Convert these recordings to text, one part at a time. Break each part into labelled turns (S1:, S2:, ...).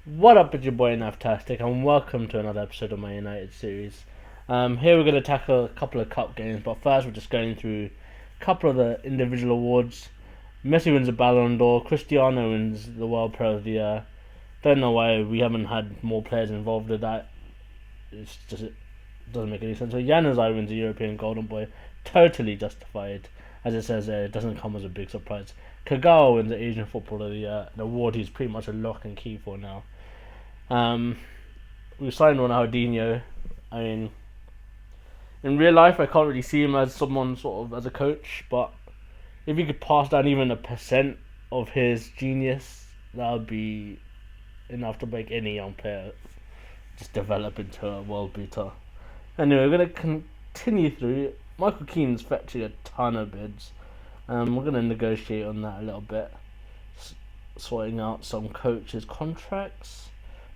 S1: What up, it's your boy Naftastic, and welcome to another episode of my United series. Here we're going to tackle a couple of cup games, but first we're just going through a couple of the individual awards. Messi wins the Ballon d'Or, Cristiano wins the World Player of the Year. Don't know why we haven't had more players involved in that. It doesn't make any sense. So Januzaj wins the European Golden Boy, totally justified. As it says there, it doesn't come as a big surprise. Kagawa wins the Asian Footballer of the Year, an award he's pretty much a lock and key for now. Um, we signed Ronaldinho. I mean, in real life, I can't really see him as someone sort of as a coach, but if he could pass down even 1% of his genius, that would be enough to make any young player just develop into a world beater. Anyway, we're gonna continue through. Michael Keane's fetching a ton of bids. We're gonna negotiate on that a little bit, sorting out some coaches' contracts.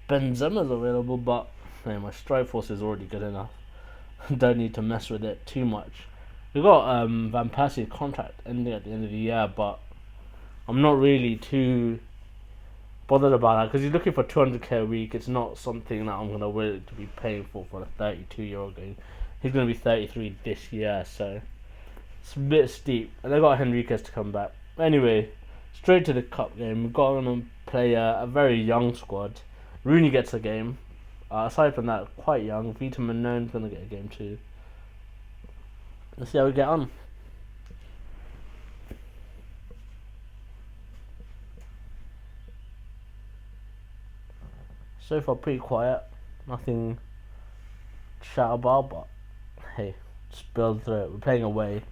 S1: Benzema's available, but hey, my strike force is already good enough. Don't need to mess with it too much. We got Van Persie's contract ending at the end of the year, but I'm not really too bothered about that because he's looking for 200k a week. It's not something that I'm gonna willing to be paying for a 32-year-old game. He's gonna be 33 this year, so it's a bit steep. And I got Henriquez to come back. Anyway, straight to the cup game. We've got to play a very young squad. Rooney gets a game. Aside from that, quite young. Vita Manone's gonna get a game too. Let's see how we get on. So far, pretty quiet. Nothing to shout about, but hey, just build through it. We're playing away.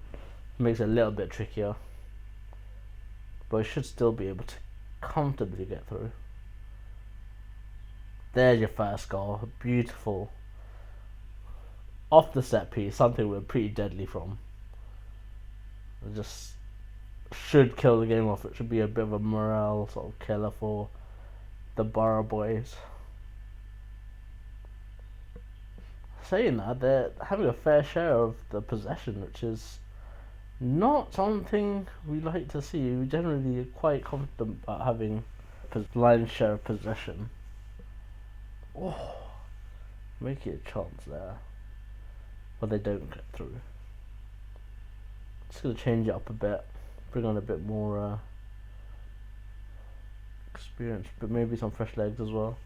S1: Makes it a little bit trickier. But we should still be able to comfortably get through. There's your first goal. Beautiful. Off the set piece, something we're pretty deadly from. It just should kill the game off. It should be a bit of a morale sort of killer for the Borough boys. Saying that, they're having a fair share of the possession, which is not something we like to see. We generally are quite confident about having lion's share of possession. Oh, make it a chance there, but they don't get through. Just gonna change it up a bit, bring on a bit more experience, but maybe some fresh legs as well.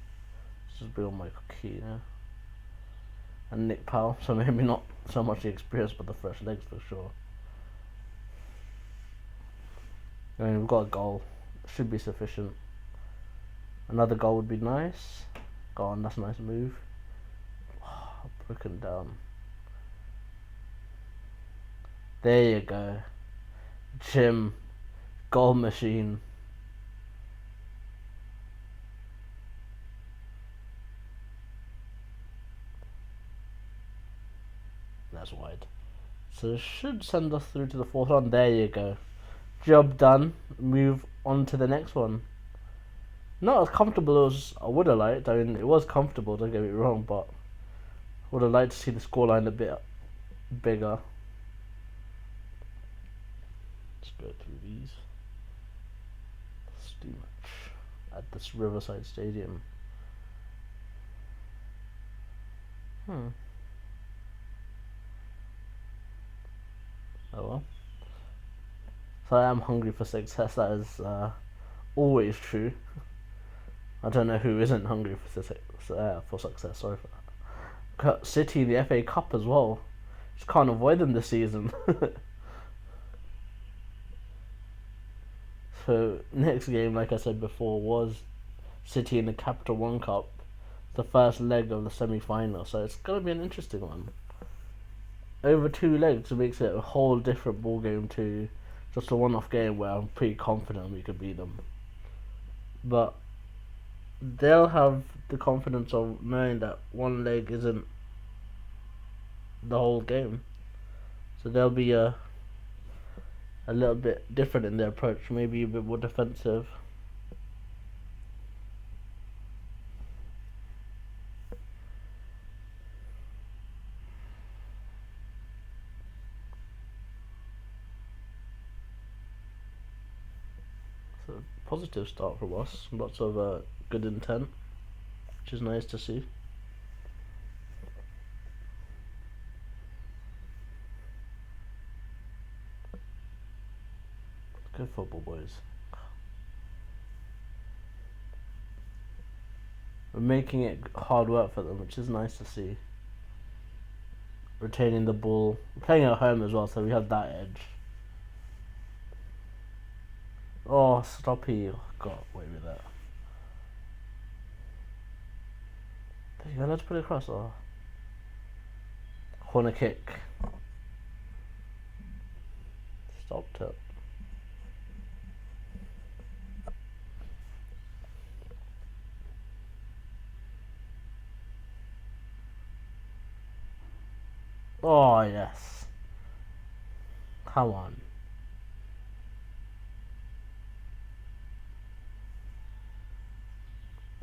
S1: Just bring on Michael Keane and Nick Powell, so maybe not so much the experience, but the fresh legs for sure. I mean, we've got a goal, should be sufficient. Another goal would be nice. Go on, that's a nice move. Oh, broken down. There you go. Jim, goal machine. That's wide. So it should send us through to the fourth round. There you go. Job done. Move on to the next one. Not as comfortable as I would have liked. I mean, it was comfortable, don't get me wrong, but I would have liked to see the scoreline a bit bigger. Let's go through these. Let's do much at this Riverside Stadium. Oh well. So I am hungry for success. That is always true. I don't know who isn't hungry for success. Sorry for that. City, the FA Cup as well. Just can't avoid them this season. So next game, like I said before, was City in the Capital One Cup, the first leg of the semi-final. So it's gonna be an interesting one. Over two legs makes it a whole different ball game to just a one-off game where I'm pretty confident we could beat them. But they'll have the confidence of knowing that one leg isn't the whole game. So they'll be a little bit different in their approach, maybe a bit more defensive. So positive start from us, lots of good intent. which is nice to see. Good football, boys. We're making it hard work for them, which is nice to see. Retaining the ball. We're playing at home as well, so we have that edge. Oh, Stoppy got away with that. There you go, let's put it across. Oh. Corner kick. Stopped it. Oh, yes. Come on.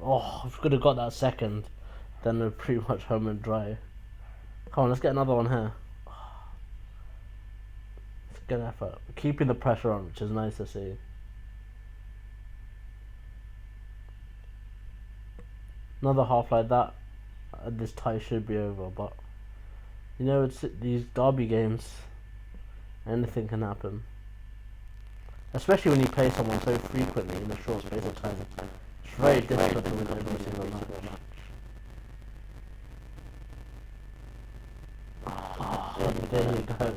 S1: Oh, if we could have got that second, then we're pretty much home and dry. Come on, let's get another one here. It's good effort. Keeping the pressure on, which is nice to see. Another half like that, this tie should be over, but you know, it's these derby games, anything can happen. Especially when you play someone so frequently in a short space of time. It's very difficult to win every single match. Oh, there you go.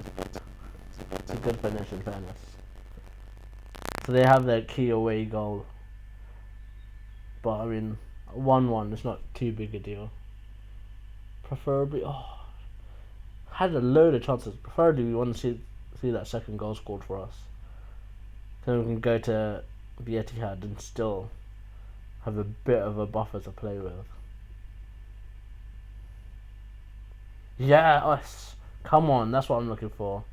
S1: It's a good finish in fairness. So they have their key away goal. But I mean, 1-1 is not too big a deal. Preferably, had a load of chances. Preferably, we want to see that second goal scored for us. Then we can go to the Etihad and still have a bit of a buffer to play with. Yes! Come on, that's what I'm looking for.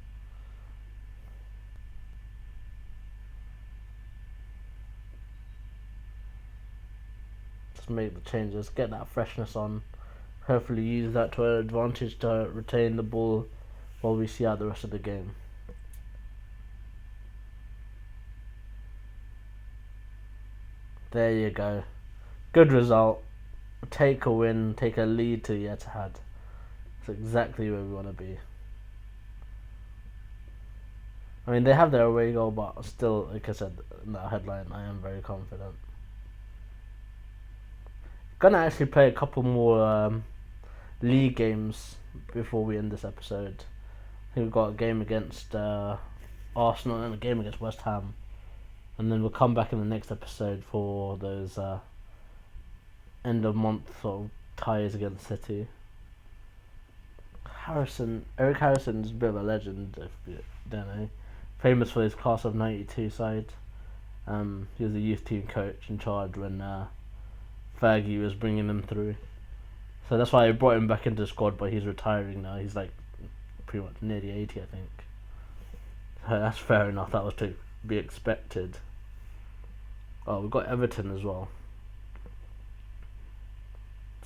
S1: Just make the changes, get that freshness on. Hopefully use that to our advantage to retain the ball while we see out the rest of the game. There you go. Good result. Take a win, take a lead to the Etihad. That's exactly where we want to be. I mean, they have their away goal, but still, like I said in that headline, I am very confident. Gonna actually play a couple more league games before we end this episode. I think we've got a game against Arsenal and a game against West Ham, and then we'll come back in the next episode for those end of month sort of ties against City. Eric Harrison is a bit of a legend, if you don't know. Famous for his class of '92 side. He was the youth team coach in charge when Fergie was bringing them through. So that's why I brought him back into the squad, but he's retiring now. He's like pretty much nearly 80, I think. So that's fair enough. That was to be expected. Oh, we've got Everton as well.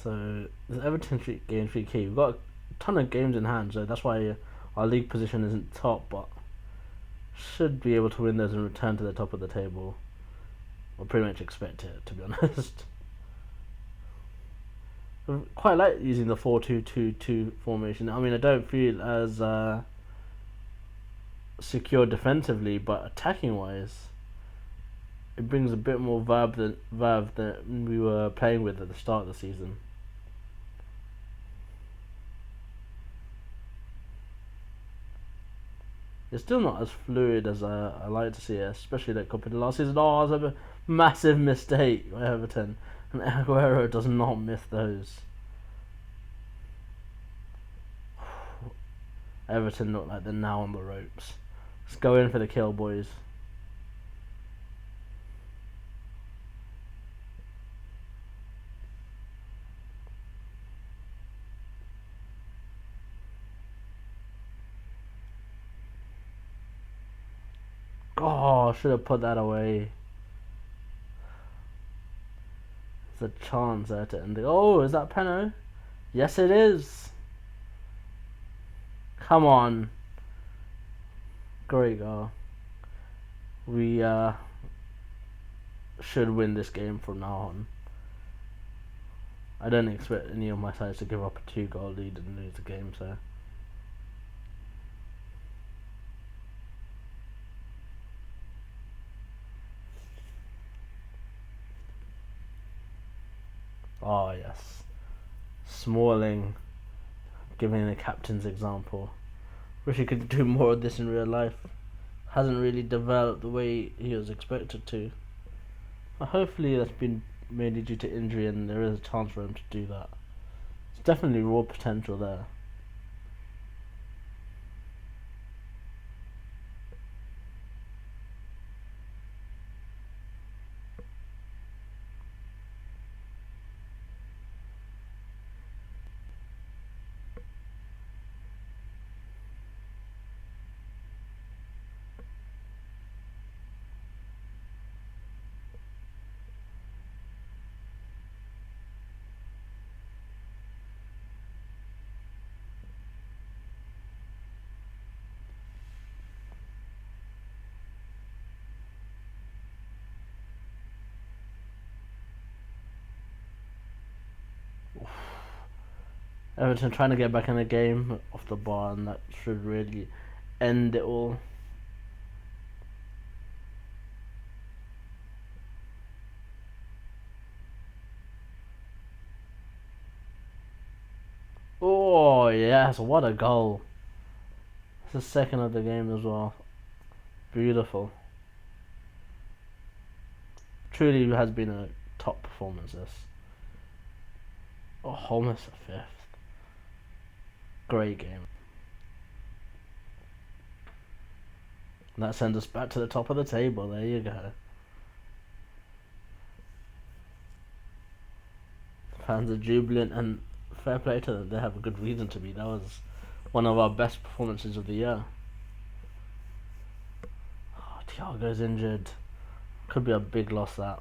S1: So this Everton game 3 key. We've got a ton of games in hand, so that's why our league position isn't top, but should be able to win those and return to the top of the table. I pretty much expect it, to be honest. I quite like using the 4-2-2-2 formation. I mean, I don't feel as secure defensively, but attacking wise, it brings a bit more verve than we were playing with at the start of the season. It's still not as fluid as I like to see it, especially like compared to last season. Oh, it was a massive mistake by Everton, and Aguero does not miss those. Everton look like they're now on the ropes. Let's go in for the kill, boys. Oh, I should have put that away. There's a chance there to end it. Oh, is that Peno? Yes, it is. Come on. Great goal. We should win this game from now on. I don't expect any of my sides to give up a 2-goal lead and lose the game, so. Oh, yes. Smalling, giving the captain's example. Wish he could do more of this in real life. Hasn't really developed the way he was expected to. But hopefully that's been mainly due to injury and there is a chance for him to do that. There's definitely raw potential there. Everton trying to get back in the game off the bar, and that should really end it all. Oh yes, what a goal! It's the second of the game as well. Beautiful. Truly has been a top performance this. Oh, almost a fifth. Great game. And that sends us back to the top of the table. There you go. Fans are jubilant and fair play to them. They have a good reason to be. That was one of our best performances of the year. Oh, Thiago's injured. Could be a big loss, that.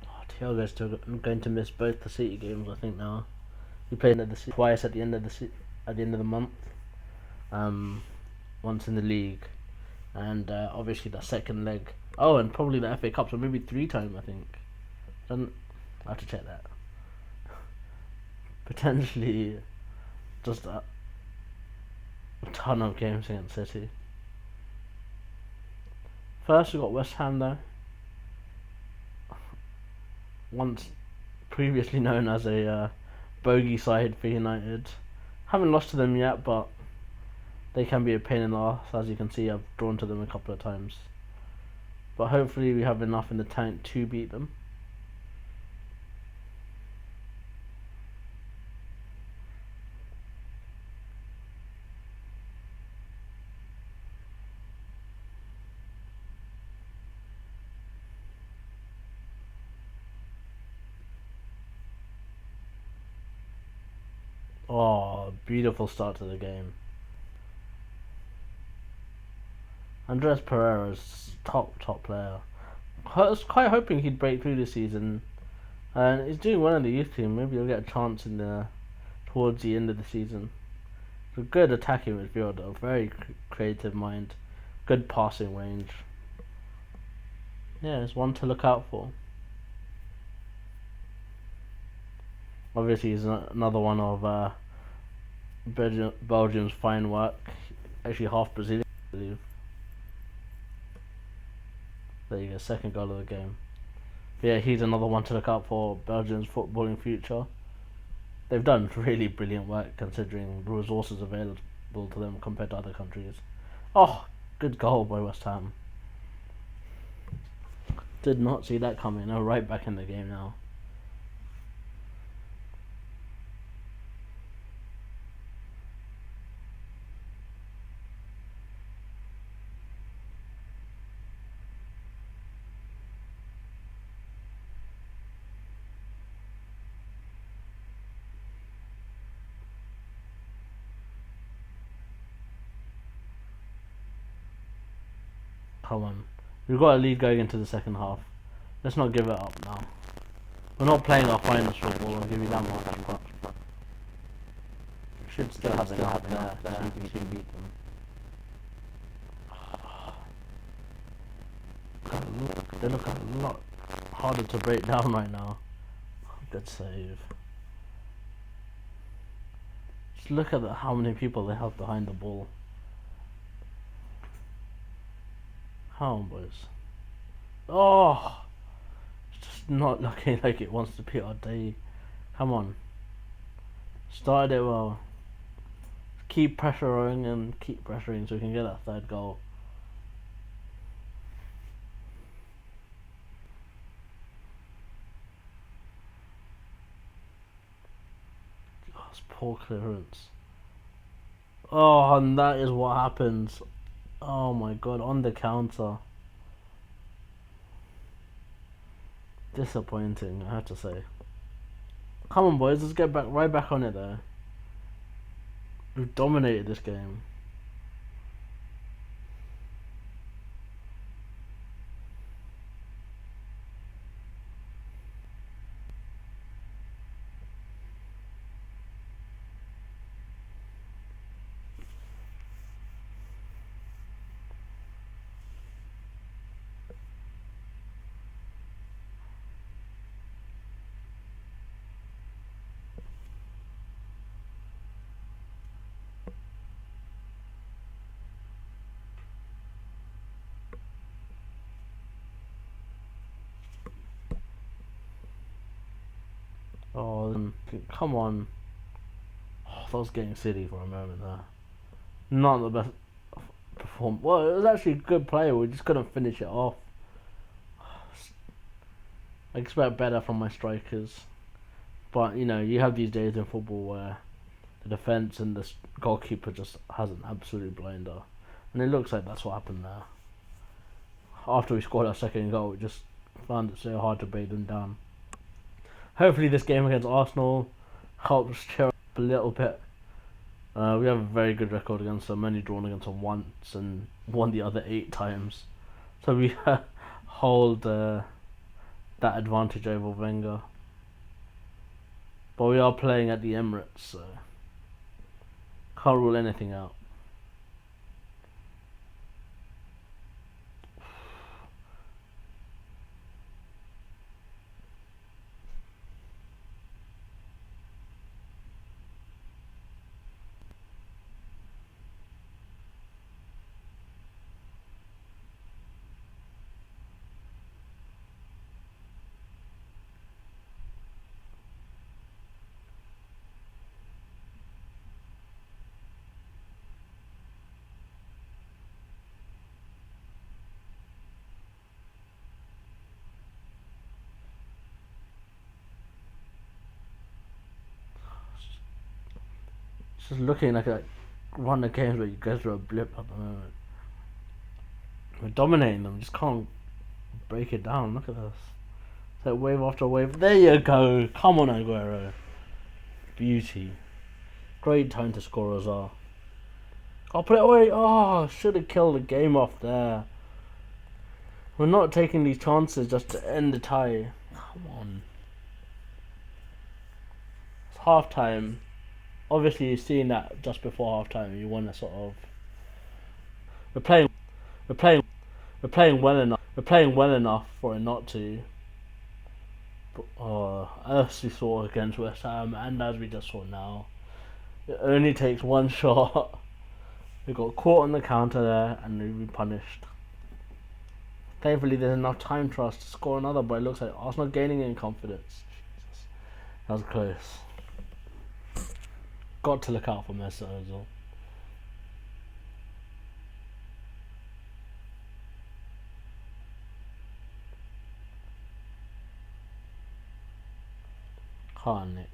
S1: Oh, Thiago's still going to miss both the City games, I think, now. He played twice at the end of the month. Once in the league, and obviously the second leg. Oh, and probably the FA Cup, so maybe 3 times, I think. I have to check that. Potentially just a ton of games against City. First we got West Ham though. Once previously known as a bogey side for United. Haven't lost to them yet, but they can be a pain in the ass. As you can see, I've drawn to them a couple of times. But hopefully we have enough in the tank to beat them. Oh, beautiful start to the game. Andreas Pereira's top player. I was quite hoping he'd break through this season, and he's doing well in the youth team. Maybe he'll get a chance in towards the end of the season. He's a good attacking midfielder, very creative mind, good passing range. Yeah, it's one to look out for. Obviously, he's another one of Belgium's fine work. Actually, half Brazilian, I believe. There you go, second goal of the game. But yeah, he's another one to look out for Belgium's footballing future. They've done really brilliant work considering the resources available to them compared to other countries. Oh, good goal by West Ham. Did not see that coming. They're right back in the game now. Come on. We've got a lead going into the second half. Let's not give it up now. We're not playing our finest football, I'll give you that much, but should still have enough there to beat them. God, look. They look a lot harder to break down right now. Good save. Just look at how many people they have behind the ball. Come on, boys. Oh! It's just not looking like it wants to be our day. Come on. Started it well. Keep pressuring and keep pressuring so we can get that third goal. Oh, it's poor clearance. Oh, and that is what happens. Oh my god, on the counter. Disappointing, I have to say. Come on, boys, let's get right back on it there. We've dominated this game. Oh, come on. Oh, I was getting silly for a moment there. Not the best perform. Well, it was actually a good play. We just couldn't finish it off. I expect better from my strikers, but you know, you have these days in football where the defense and the goalkeeper just has an absolute blinder, and it looks like that's what happened there. After we scored our second goal, we just found it so hard to break them down. Hopefully, this game against Arsenal helps cheer up a little bit. We have a very good record against them, only drawn against them once and won the other 8 times. So we hold that advantage over Wenger. But we are playing at the Emirates, so can't rule anything out. It's just looking like a run of games where you go through a blip at the moment. We're dominating them, just can't break it down. Look at this. It's like wave after wave. There you go. Come on, Aguero. Beauty. Great time to score as well. I'll put it away. Oh, should have killed the game off there. We're not taking these chances just to end the tie. Come on. It's half time. Obviously, you've seen that just before half time. You want to sort of. We're playing well enough. We're playing well enough for it not to. But, as we saw against West Ham, and as we just saw now, it only takes one shot. We got caught on the counter there, and we've been punished. Thankfully, there's enough time for us to score another, but it looks like Arsenal gaining in confidence. Jesus. That was close. Got to look out for Messi as well. Nick.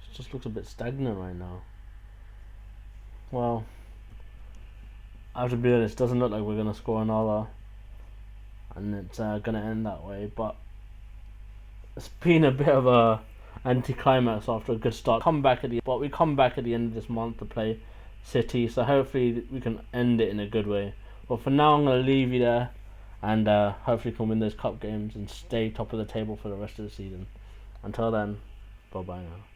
S1: It just looks a bit stagnant right now. Well, I have to be honest, it doesn't look like we're going to score another, and it's going to end that way, but it's been a bit of a anticlimax after a good start. We come back at the end of this month to play City, so hopefully we can end it in a good way. But for now, I'm going to leave you there, and hopefully can win those cup games and stay top of the table for the rest of the season. Until then, bye bye now.